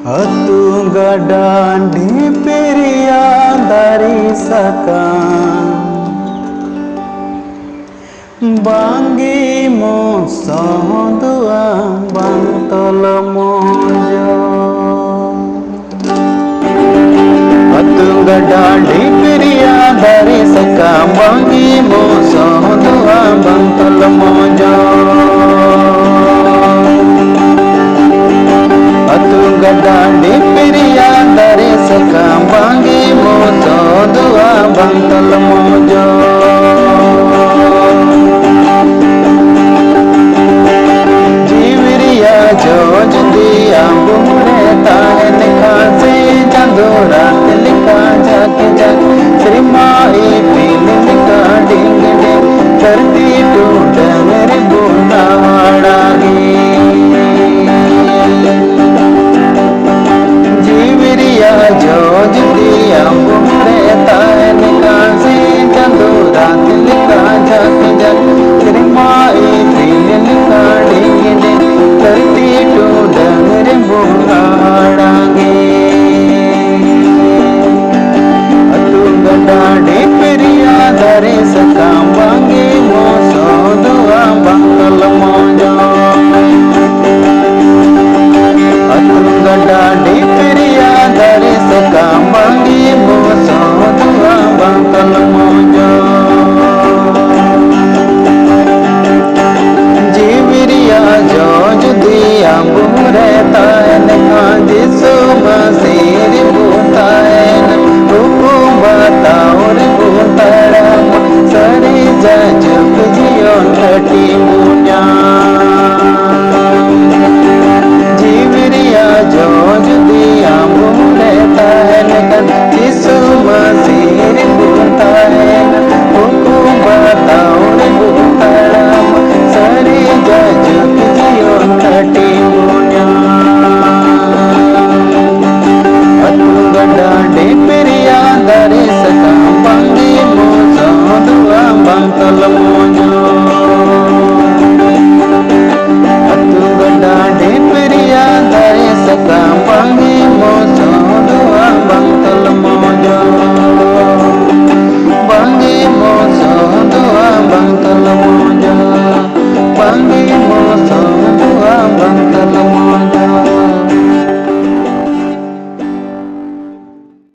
Atu gadan di pirian dari sakam Banggi mo sohdua bantol mojo Atu gadan di pirian dari sakam Banggi mo sohdua bantol mojo Atu gadan di pirian dari sakam Banggi mo sohdua bantol mojo जोज दिया बुमरे ताहन खासे चांदो रात लिखा जाग जाग श्री माई पील लिखा डिंग डिंग धरती टूट मेरी बूंदा वाड़ागी जीवरिया जोज दिया बुमरे ताहन खासे चांदो रात लिखा जाग जाग श्री माई पील लिखा डिंग डिंग धरती टूट मेरे बुहाड़ागे अतु गडाडे पेरिया धरे सकाम बांगे मोसो दुआ बंगल मोजो अतु गडाडे पेरिया धरे सकाम बांगे मोसो दुआ बंगल मोजो जोज दिया बुमरे तायन जिसु मसीर बुतायन हुकुम बताओ रे बुतारा सरी जजक जियो ठटी